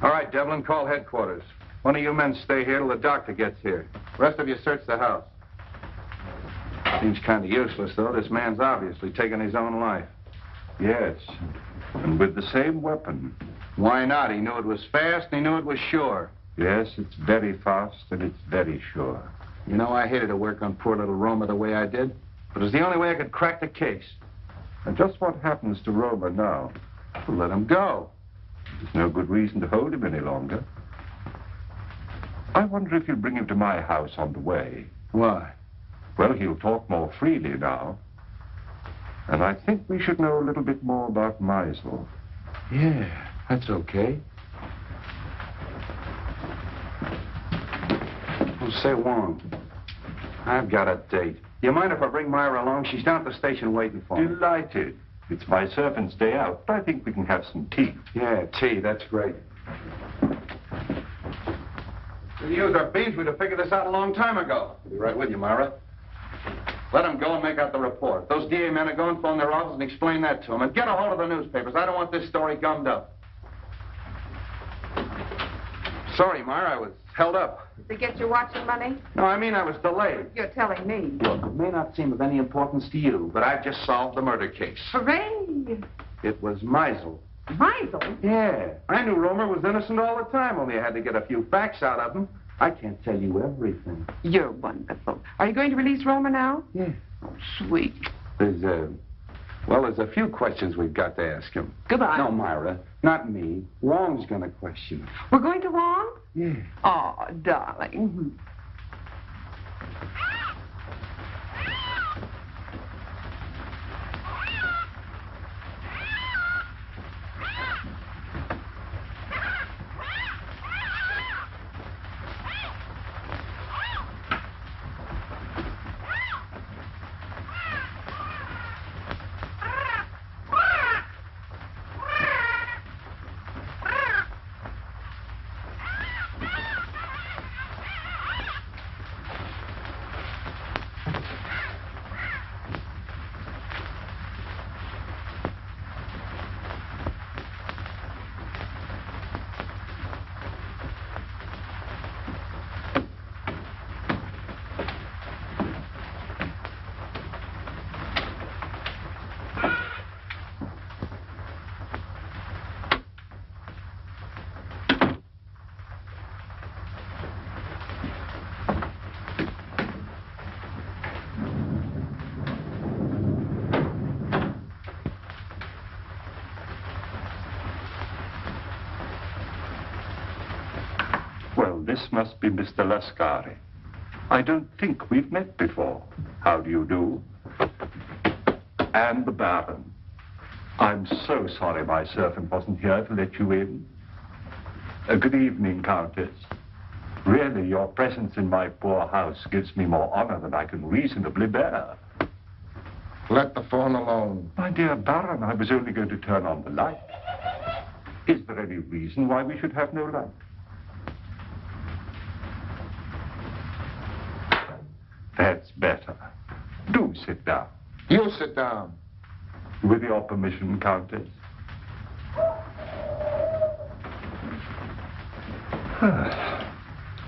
All right, Devlin, call headquarters. One of you men stay here till the doctor gets here. The rest of you search the house. Seems kind of useless, though. This man's obviously taken his own life. Yes, and with the same weapon. Why not? He knew it was fast and he knew it was sure. Yes, it's very fast and it's very sure. You know, I hated to work on poor little Roma the way I did, but it was the only way I could crack the case. And just what happens to Roma now? We'll let him go. There's no good reason to hold him any longer. I wonder if you'll bring him to my house on the way. Why? Well, he'll talk more freely now. And I think we should know a little bit more about Meisel. Yeah, that's okay. Oh, say, Wong, I've got a date. You mind if I bring Myra along? She's down at the station waiting for me. Delighted. It's my servant's day out, but I think we can have some tea. Yeah, tea, that's great. If we used our beans, we'd have figured this out a long time ago. I'll be right with you, Myra. Let them go and make out the report. Those DA men are going, phone their office and explain that to them. And get a hold of the newspapers. I don't want this story gummed up. Sorry, Myra, I was held up. To get your watch and money? No, I mean I was delayed. You're telling me. Look, it may not seem of any importance to you, but I've just solved the murder case. Hooray! It was Meisel. Meisel? Yeah. I knew Romer was innocent all the time, only I had to get a few facts out of him. I can't tell you everything. You're wonderful. Are you going to release Roma now? Yeah. sweet. There's a few questions we've got to ask him. Goodbye. No, Myra, not me. Wong's going to question him. We're going to Wong? Yeah. Oh, darling. Well, this must be Mr. Lascari. I don't think we've met before. How do you do? And the Baron. I'm so sorry my servant wasn't here to let you in. Good evening, Countess. Really, your presence in my poor house gives me more honor than I can reasonably bear. Let the phone alone. My dear Baron, I was only going to turn on the light. Is there any reason why we should have no light? That's better. Do sit down. You sit down. With your permission, Countess.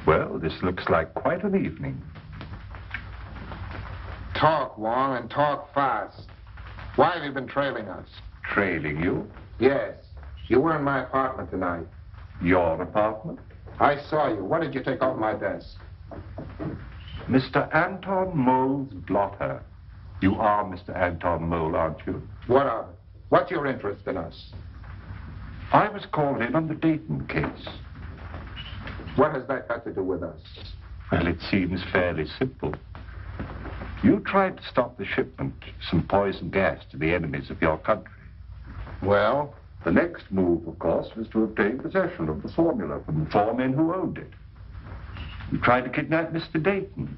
Well, this looks like quite an evening. Talk, Wong, and talk fast. Why have you been trailing us? Trailing you? Yes. You were in my apartment tonight. Your apartment? I saw you. What did you take off my desk? Mr. Anton Mole's blotter. You are Mr. Anton Mole, aren't you? What of it? What's your interest in us? I was called in on the Dayton case. What has that got to do with us? Well, it seems fairly simple. You tried to stop the shipment of some poison gas to the enemies of your country. Well? The next move, of course, was to obtain possession of the formula from the 4 men who owned it. You tried to kidnap Mr. Dayton.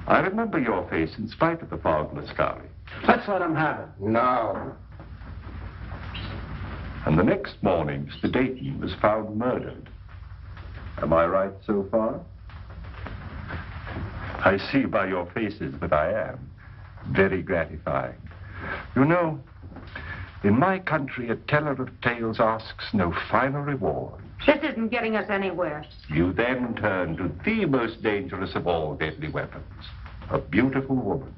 I remember your face in spite of the fog, Lascari. Let's let him have it. No. And the next morning, Mr. Dayton was found murdered. Am I right so far? I see by your faces that I am. Very gratifying. You know, in my country, a teller of tales asks no finer reward. This isn't getting us anywhere. You then turn to the most dangerous of all deadly weapons, a beautiful woman.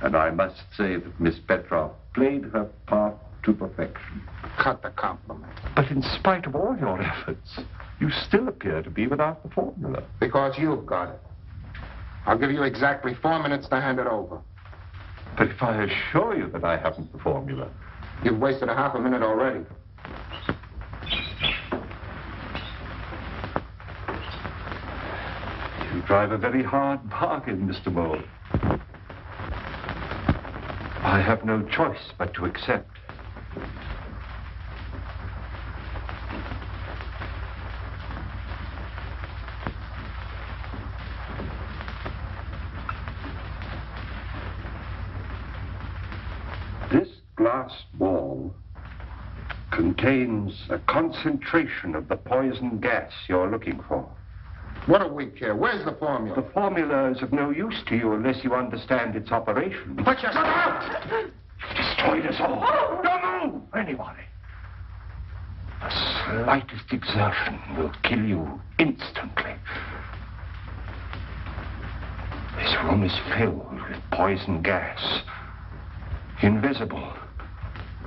And I must say that Miss Petrov played her part to perfection. Cut the compliment. But in spite of all your efforts, you still appear to be without the formula. Because you've got it. I'll give you exactly 4 minutes to hand it over. But if I assure you that I haven't the formula... You've wasted a half a minute already. You drive a very hard bargain, Mr. Mole. I have no choice but to accept. This glass ball contains a concentration of the poison gas you're looking for. What do we care? Where's the formula? The formula is of no use to you unless you understand its operation. But you're... Shut up! You've destroyed us all. Oh! Don't move! Anybody. The slightest exertion will kill you instantly. This room is filled with poison gas. Invisible.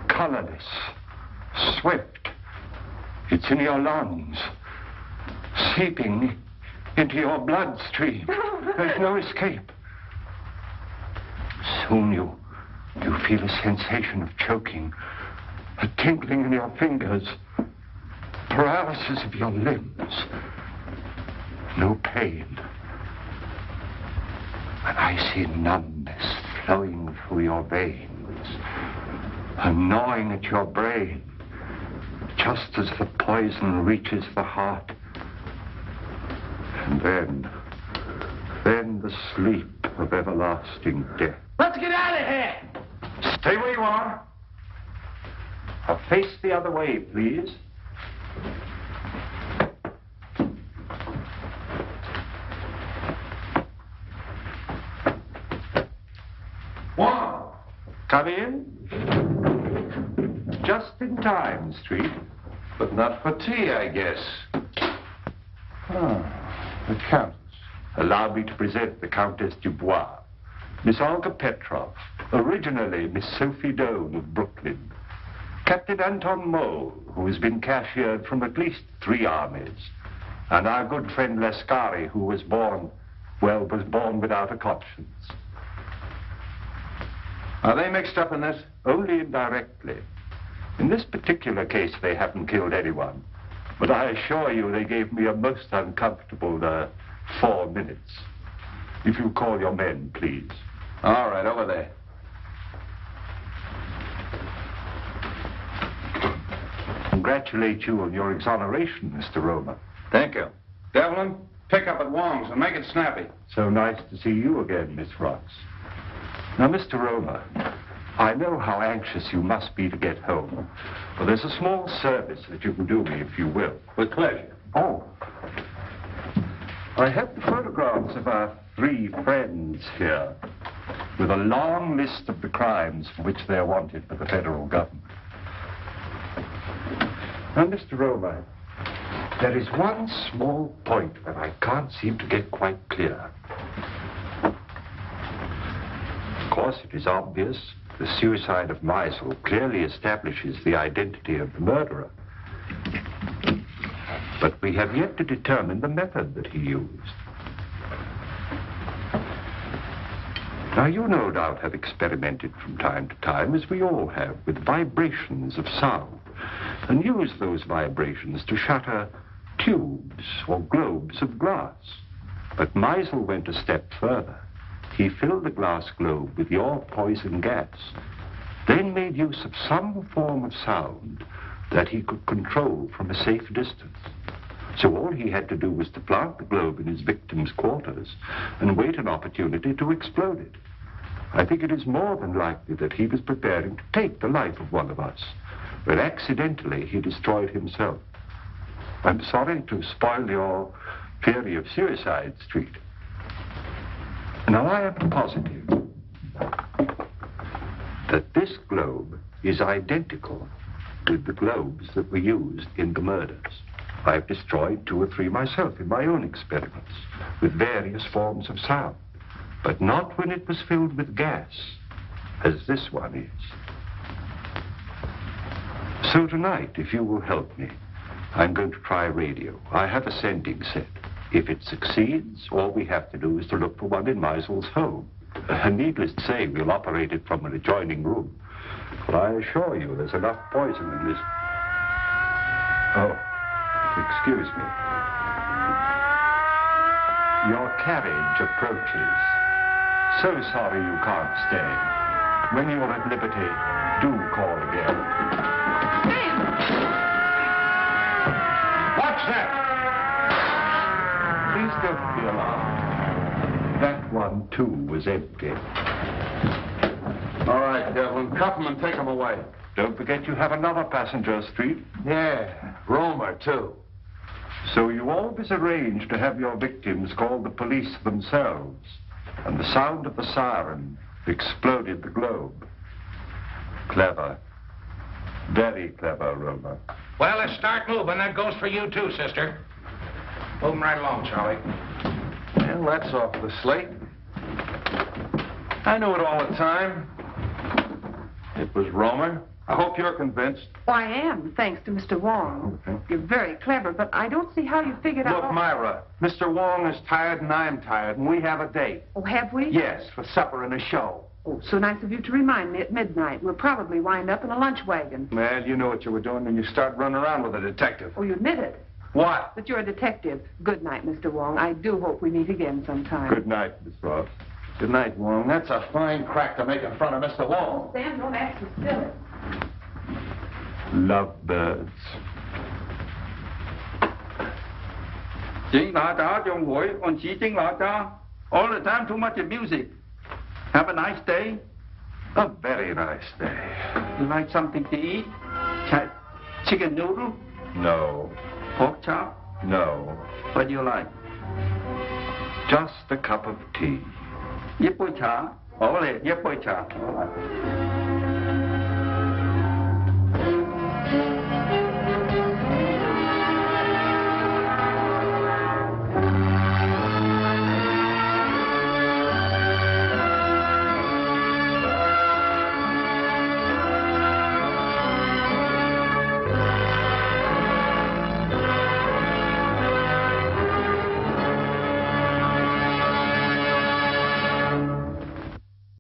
Colorless. Swift. It's in your lungs. Seeping into your bloodstream. There's no escape. Soon you feel a sensation of choking, a tingling in your fingers, paralysis of your limbs. No pain. An icy numbness flowing through your veins, and gnawing at your brain, just as the poison reaches the heart. And then the sleep of everlasting death. Let's get out of here! Stay where you are. Face the other way, please. One. Come in. Just in time, Street. But not for tea, I guess. The Countess. Allow me to present the Countess Dubois. Miss Olga Petrov, originally Miss Sophie Doane of Brooklyn. Captain Anton Mole, who has been cashiered from at least 3 armies. And our good friend Lascari, who was born without a conscience. Are they mixed up in this? Only indirectly. In this particular case, they haven't killed anyone. But I assure you they gave me a most uncomfortable 4 minutes. If you call your men, please. All right, over there. Congratulate you on your exoneration, Mr. Romer. Thank you. Devlin, pick up at Wong's and make it snappy. So nice to see you again, Miss Ross. Now, Mr. Romer, I know how anxious you must be to get home. Well, there's a small service that you can do me, if you will. With pleasure. Oh. I have the photographs of our 3 friends here, with a long list of the crimes for which they're wanted by the federal government. Now, Mr. Romer, there is one small point that I can't seem to get quite clear. Of course, it is obvious the suicide of Meisel clearly establishes the identity of the murderer. But we have yet to determine the method that he used. Now, you no doubt have experimented from time to time, as we all have, with vibrations of sound, and used those vibrations to shatter tubes or globes of glass. But Meisel went a step further. He filled the glass globe with your poison gas, then made use of some form of sound that he could control from a safe distance. So all he had to do was to plant the globe in his victim's quarters and wait an opportunity to explode it. I think it is more than likely that he was preparing to take the life of one of us, but accidentally he destroyed himself. I'm sorry to spoil your theory of suicide, Street. Now, I am positive that this globe is identical with the globes that were used in the murders. I've destroyed 2 or 3 myself in my own experiments with various forms of sound, but not when it was filled with gas, as this one is. So tonight, if you will help me, I'm going to try radio. I have a sending set. If it succeeds, all we have to do is to look for one in Meisel's home. Needless to say, we'll operate it from an adjoining room. But I assure you, there's enough poison in this. Oh, excuse me. Your carriage approaches. So sorry you can't stay. When you're at liberty, do call again. What's that? Please don't be alarmed. That one, too, was empty. All right, Devlin, cuff him and take him away. Don't forget you have another passenger, Street. Yeah, Romer, too. So you always arrange to have your victims call the police themselves, and the sound of the siren exploded the globe. Clever. Very clever, Romer. Well, let's start moving. That goes for you, too, sister. Moving right along, Charlie. Well, that's off the slate. I knew it all the time. It was Romer. I hope you're convinced. Oh, I am, thanks to Mr. Wong. You're very clever, but I don't see how you figured out... Look, Myra, Mr. Wong is tired and I'm tired, and we have a date. Oh, have we? Yes, for supper and a show. Oh, so nice of you to remind me at midnight. We'll probably wind up in a lunch wagon. Well, you know what you were doing when you start running around with a detective. Oh, you admit it. What? That you're a detective. Good night, Mr. Wong. I do hope we meet again sometime. Good night, Miss Ross. Good night, Wong. That's a fine crack to make in front of Mr. Wong. Sam, don't act so silly. Lovebirds. 請大家將會按此經大家 all the time too much music. Have a nice day. A very nice day. You like something to eat? Chicken noodle? No. Pork chop? No. What do you like? Just a cup of tea. 一杯茶。好嚟，一杯茶。好啦。